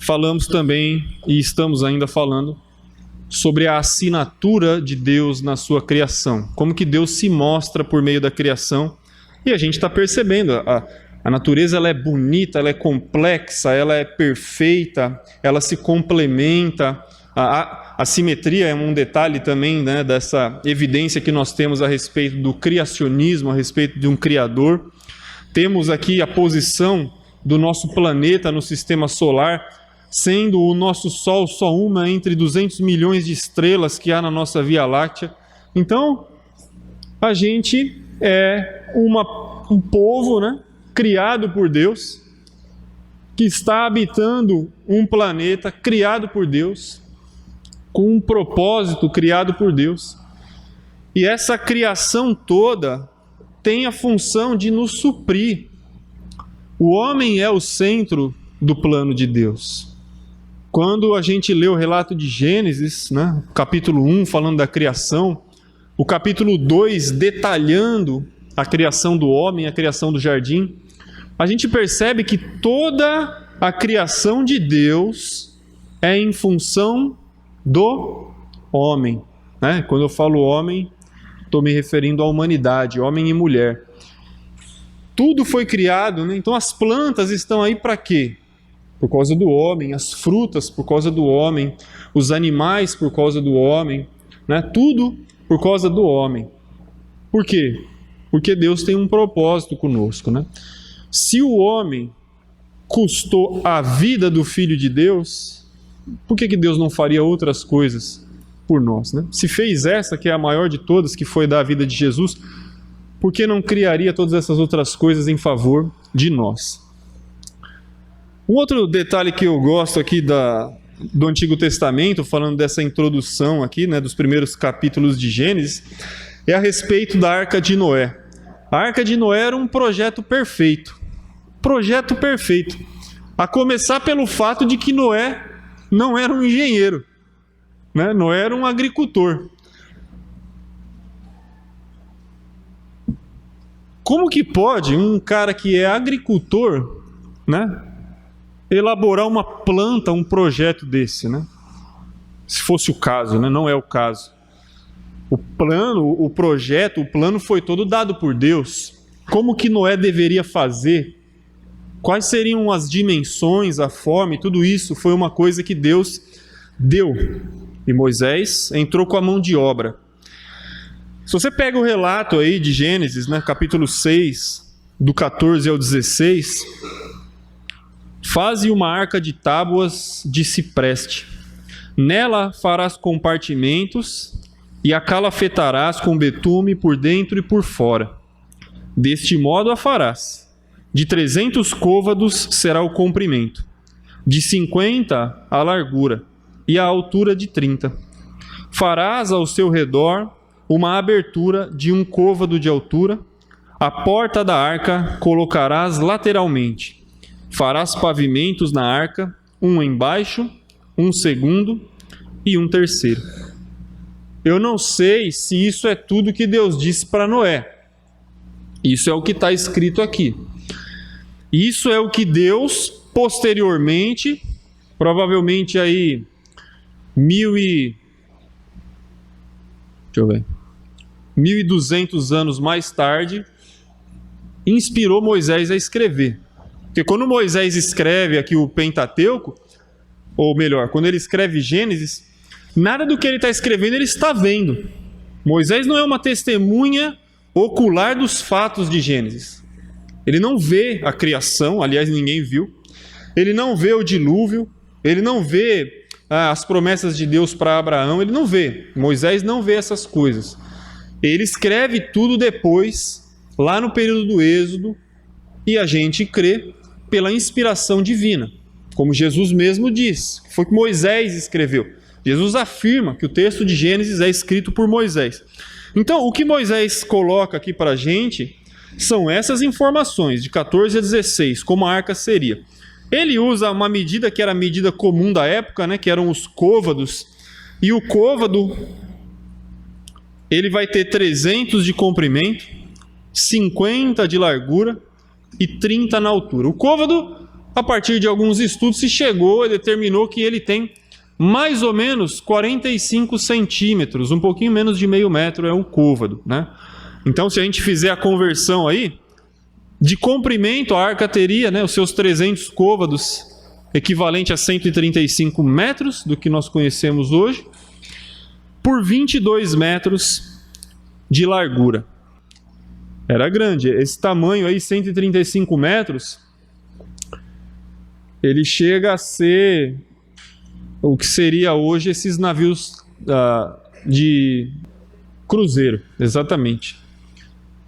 Falamos também, e estamos ainda falando, sobre a assinatura de Deus na sua criação. Como que Deus se mostra por meio da criação. E a gente está percebendo, a natureza ela é bonita, ela é complexa, ela é perfeita, ela se complementa. A simetria é um detalhe também, né, dessa evidência que nós temos a respeito do criacionismo, a respeito de um Criador. Temos aqui a posição do nosso planeta no sistema solar, sendo o nosso Sol só uma entre 200 milhões de estrelas que há na nossa Via Láctea. Então, a gente é um povo, né, criado por Deus, que está habitando um planeta criado por Deus, com um propósito criado por Deus. E essa criação toda tem a função de nos suprir. O homem é o centro do plano de Deus. Quando a gente lê o relato de Gênesis, né, capítulo 1, falando da criação, o capítulo 2, detalhando a criação do homem, a criação do jardim, a gente percebe que toda a criação de Deus é em função do homem. Né? Quando eu falo homem, estou me referindo à humanidade, homem e mulher. Tudo foi criado, né? Então as plantas estão aí para quê? Por causa do homem, as frutas por causa do homem, os animais por causa do homem, né? Tudo por causa do homem. Por quê? Porque Deus tem um propósito conosco, né? Se o homem custou a vida do Filho de Deus, por que Deus não faria outras coisas por nós, né? Se fez essa, que é a maior de todas, que foi dar a vida de Jesus, por que não criaria todas essas outras coisas em favor de nós? Um outro detalhe que eu gosto aqui do Antigo Testamento, falando dessa introdução aqui, né, dos primeiros capítulos de Gênesis, é a respeito da Arca de Noé. A Arca de Noé era um projeto perfeito. Projeto perfeito. A começar pelo fato de que Noé não era um engenheiro, né? Noé era um agricultor. Como que pode um cara que é agricultor, né, elaborar uma planta, um projeto desse, né? Se fosse o caso, né? Não é o caso. O plano foi todo dado por Deus. Como que Noé deveria fazer? Quais seriam as dimensões, a forma, e tudo isso foi uma coisa que Deus deu. E Moisés entrou com a mão de obra. Se você pega o relato aí de Gênesis, né, capítulo 6, do 14 ao 16... Faze uma arca de tábuas de cipreste. Nela farás compartimentos e a calafetarás com betume por dentro e por fora. Deste modo a farás. De 300 côvados será o comprimento, de 50 a largura e a altura de 30. Farás ao seu redor uma abertura de 1 côvado de altura. A porta da arca colocarás lateralmente. Farás pavimentos na arca, um embaixo, um segundo e um terceiro. Eu não sei se isso é tudo que Deus disse para Noé. Isso é o que está escrito aqui. Isso é o que Deus, posteriormente, provavelmente aí 1.200 anos mais tarde, inspirou Moisés a escrever. Porque quando Moisés escreve aqui o Pentateuco, ou melhor, quando ele escreve Gênesis, nada do que ele está escrevendo ele está vendo. Moisés não é uma testemunha ocular dos fatos de Gênesis. Ele não vê a criação, aliás, ninguém viu. Ele não vê o dilúvio, ele não vê as promessas de Deus para Abraão, ele não vê. Moisés não vê essas coisas. Ele escreve tudo depois, lá no período do Êxodo, e a gente crê pela inspiração divina, como Jesus mesmo diz, foi o que Moisés escreveu. Jesus afirma que o texto de Gênesis é escrito por Moisés. Então, o que Moisés coloca aqui para a gente são essas informações, de 14 a 16, como a arca seria. Ele usa uma medida que era a medida comum da época, né, que eram os côvados, e o côvado ele vai ter 300 de comprimento, 50 de largura e 30 na altura. O côvado, a partir de alguns estudos, se chegou e determinou que ele tem mais ou menos 45 centímetros, um pouquinho menos de meio metro é um côvado, né? Então, se a gente fizer a conversão aí, de comprimento, a arca teria, né, os seus 300 côvados, equivalente a 135 metros, do que nós conhecemos hoje, por 22 metros de largura. Era grande. Esse tamanho aí, 135 metros, ele chega a ser o que seria hoje esses navios de cruzeiro, exatamente.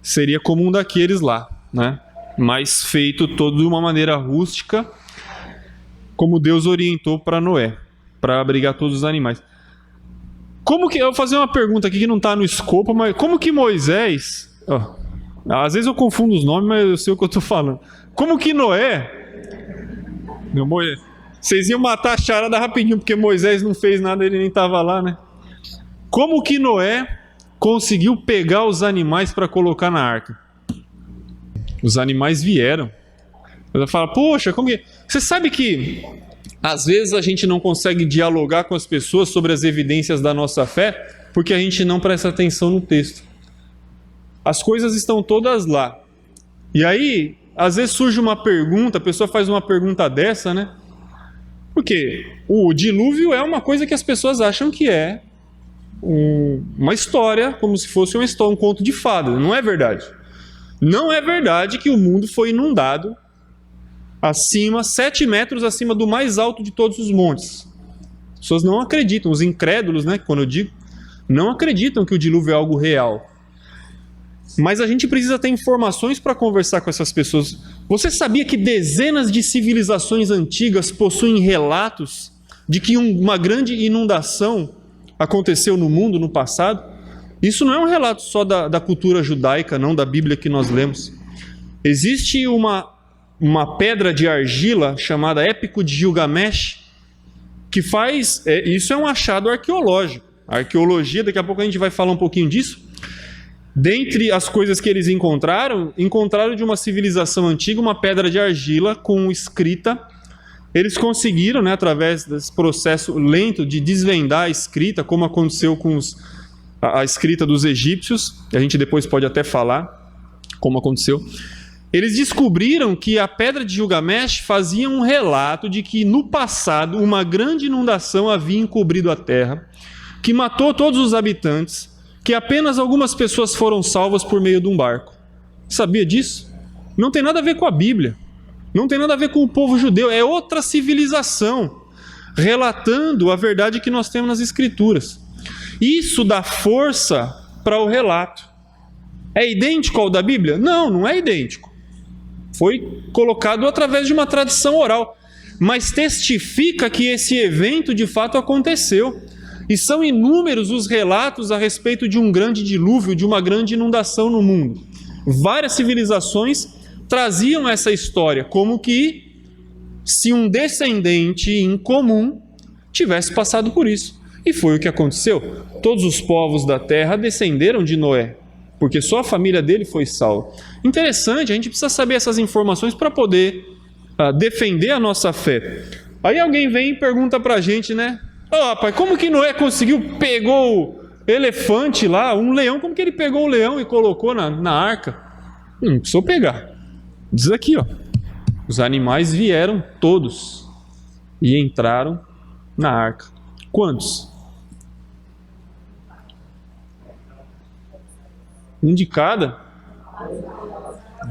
Seria como um daqueles lá, né? Mas feito todo de uma maneira rústica, como Deus orientou para Noé, para abrigar todos os animais. Como que, eu vou fazer uma pergunta aqui que não está no escopo, mas como que Moisés... às vezes eu confundo os nomes, mas eu sei o que eu estou falando. Como que Noé... Vocês iam matar a charada rapidinho, porque Moisés não fez nada, ele nem estava lá, né? Como que Noé conseguiu pegar os animais para colocar na arca? Os animais vieram. Ela fala, poxa, como que... Você sabe que às vezes a gente não consegue dialogar com as pessoas sobre as evidências da nossa fé, porque a gente não presta atenção no texto. As coisas estão todas lá. E aí, às vezes surge uma pergunta, a pessoa faz uma pergunta dessa, né? Porque o dilúvio é uma coisa que as pessoas acham que é uma história, como se fosse uma história, um conto de fada. Não é verdade. Não é verdade que o mundo foi inundado 7 metros acima do mais alto de todos os montes. As pessoas não acreditam, os incrédulos, né, quando eu digo, não acreditam que o dilúvio é algo real. Mas a gente precisa ter informações para conversar com essas pessoas. Você sabia que dezenas de civilizações antigas possuem relatos de que uma grande inundação aconteceu no mundo no passado? Isso não é um relato só da cultura judaica, não da Bíblia que nós lemos. Existe uma pedra de argila chamada Épico de Gilgamesh, que faz... isso é um achado arqueológico. A arqueologia, daqui a pouco a gente vai falar um pouquinho disso. Dentre as coisas que eles encontraram de uma civilização antiga uma pedra de argila com escrita. Eles conseguiram, né, através desse processo lento de desvendar a escrita, como aconteceu com a escrita dos egípcios, a gente depois pode até falar como aconteceu. Eles descobriram que a pedra de Gilgamesh fazia um relato de que no passado uma grande inundação havia encobrido a terra, que matou todos os habitantes, que apenas algumas pessoas foram salvas por meio de um barco. Sabia disso? Não tem nada a ver com a Bíblia. Não tem nada a ver com o povo judeu. É outra civilização relatando a verdade que nós temos nas Escrituras. Isso dá força para o relato. É idêntico ao da Bíblia? Não, não é idêntico. Foi colocado através de uma tradição oral. Mas testifica que esse evento de fato aconteceu. E são inúmeros os relatos a respeito de um grande dilúvio, de uma grande inundação no mundo. Várias civilizações traziam essa história, como que se um descendente em comum tivesse passado por isso. E foi o que aconteceu. Todos os povos da terra descenderam de Noé, porque só a família dele foi salva. Interessante, a gente precisa saber essas informações para poder defender a nossa fé. Aí alguém vem e pergunta para a gente, né? Rapaz, como que Noé pegou o elefante lá, um leão, como que ele pegou o leão e colocou na arca? Não precisou pegar. Diz aqui, os animais vieram todos e entraram na arca. Quantos? Um de cada?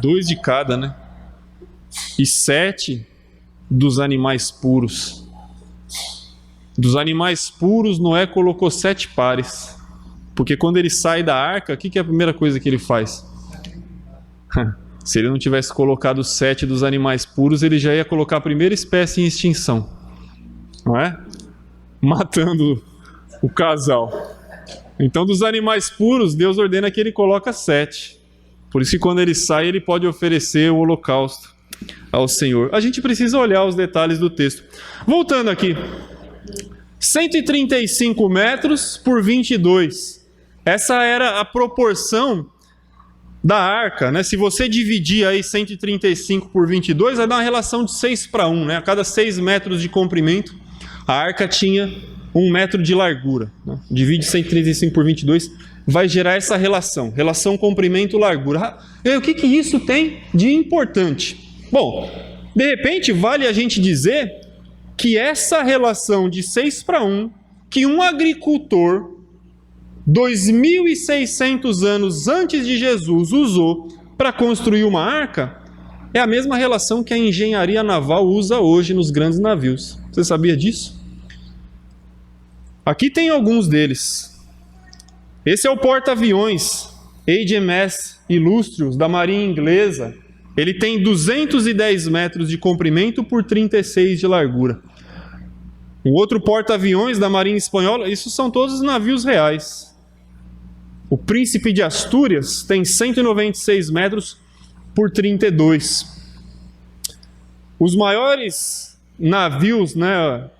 2 de cada, né? E 7 dos animais puros. Dos animais puros, Noé colocou 7 pares. Porque quando ele sai da arca, o que é a primeira coisa que ele faz? Se ele não tivesse colocado 7 dos animais puros, ele já ia colocar a primeira espécie em extinção. Não é? Matando o casal. Então, dos animais puros, Deus ordena que ele coloca 7. Por isso que quando ele sai, ele pode oferecer o holocausto ao Senhor. A gente precisa olhar os detalhes do texto. Voltando aqui. 135 metros por 22. Essa era a proporção da arca, né? Se você dividir aí 135 por 22, vai dar uma relação de 6:1, né? A cada 6 metros de comprimento, a arca tinha 1 metro de largura, né? Divide 135 por 22, vai gerar essa relação comprimento-largura. E o que isso tem de importante? Bom, de repente vale a gente dizer que essa relação de 6:1, que um agricultor 2.600 anos antes de Jesus usou para construir uma arca, é a mesma relação que a engenharia naval usa hoje nos grandes navios. Você sabia disso? Aqui tem alguns deles. Esse é o porta-aviões HMS Illustrious da Marinha Inglesa. Ele tem 210 metros de comprimento por 36 de largura. O outro porta-aviões da Marinha Espanhola, isso são todos navios reais. O Príncipe de Astúrias tem 196 metros por 32. Os maiores navios, né,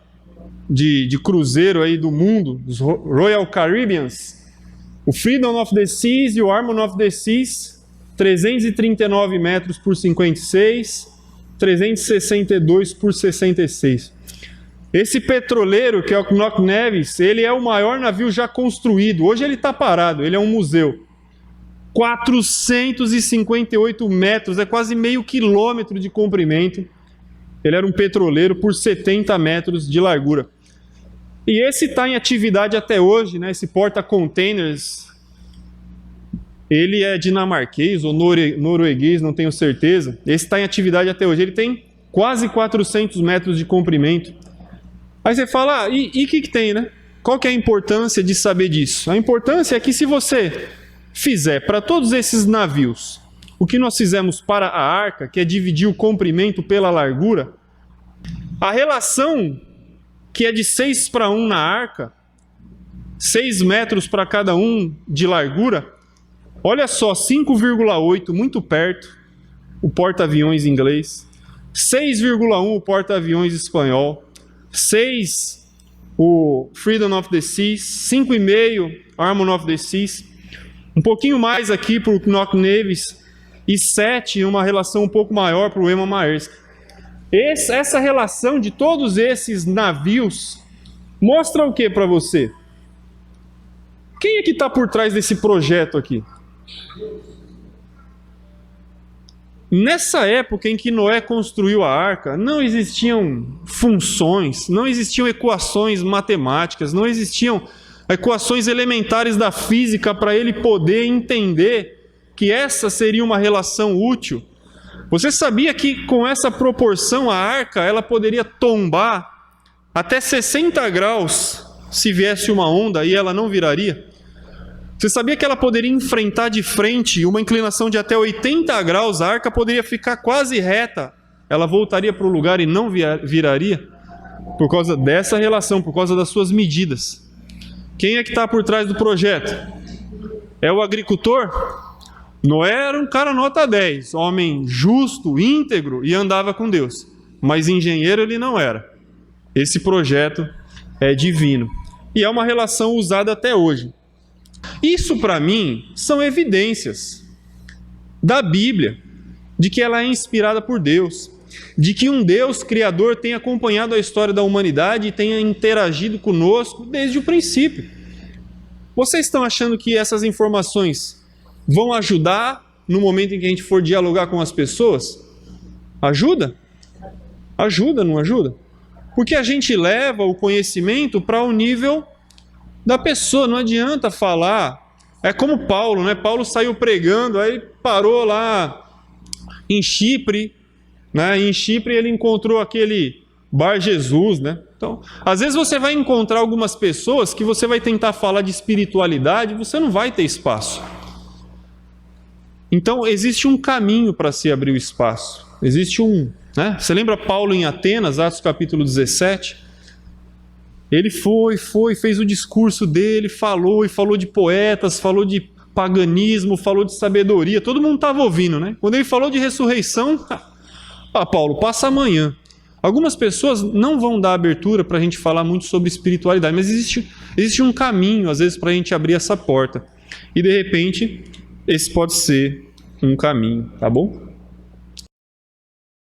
de cruzeiro aí do mundo, os Royal Caribbeans, o Freedom of the Seas e o Harmony of the Seas, 339 metros por 56, 362 por 66. Esse petroleiro, que é o Knock Nevis, ele é o maior navio já construído. Hoje ele está parado, ele é um museu. 458 metros, é quase meio quilômetro de comprimento. Ele era um petroleiro por 70 metros de largura. E esse está em atividade até hoje, né? Esse porta-containers, ele é dinamarquês ou norueguês, não tenho certeza. Esse está em atividade até hoje. Ele tem quase 400 metros de comprimento. Aí você fala, e o que tem, né? Qual que é a importância de saber disso? A importância é que se você fizer para todos esses navios o que nós fizemos para a arca, que é dividir o comprimento pela largura, a relação que é de 6:1 na arca, 6 metros para cada um de largura, olha só, 5,8, muito perto, o porta-aviões inglês, 6,1 o porta-aviões espanhol, 6 o Freedom of the Seas, 5,5 Harmony of the Seas, um pouquinho mais aqui para o Knock Nevis e 7, uma relação um pouco maior para o Emma Maersk. Essa relação de todos esses navios mostra o que para você? Quem é que está por trás desse projeto aqui? Nessa época em que Noé construiu a arca, não existiam funções, não existiam equações matemáticas, não existiam equações elementares da física para ele poder entender que essa seria uma relação útil. Você sabia que com essa proporção a arca ela poderia tombar até 60 graus se viesse uma onda e ela não viraria? Você sabia que ela poderia enfrentar de frente uma inclinação de até 80 graus, a arca poderia ficar quase reta, ela voltaria para o lugar e não viraria? Por causa dessa relação, por causa das suas medidas. Quem é que está por trás do projeto? É o agricultor? Noé era um cara nota 10, homem justo, íntegro e andava com Deus. Mas engenheiro ele não era. Esse projeto é divino. E é uma relação usada até hoje. Isso para mim são evidências da Bíblia, de que ela é inspirada por Deus, de que um Deus criador tem acompanhado a história da humanidade e tenha interagido conosco desde o princípio. Vocês estão achando que essas informações vão ajudar no momento em que a gente for dialogar com as pessoas? Ajuda? Ajuda, não ajuda? Porque a gente leva o conhecimento para o nível da pessoa, não adianta falar. É como Paulo, né? Paulo saiu pregando, aí parou lá em Chipre, né? E em Chipre ele encontrou aquele Bar Jesus, né? Então, às vezes você vai encontrar algumas pessoas que você vai tentar falar de espiritualidade, você não vai ter espaço. Então, existe um caminho para se abrir o espaço. Existe né? Você lembra Paulo em Atenas, Atos capítulo 17? Ele fez o discurso dele, falou de poetas, falou de paganismo, falou de sabedoria, todo mundo estava ouvindo, né? Quando ele falou de ressurreição, Paulo, passa amanhã. Algumas pessoas não vão dar abertura para a gente falar muito sobre espiritualidade, mas existe um caminho, às vezes, para a gente abrir essa porta. e de repente esse pode ser um caminho, tá bom?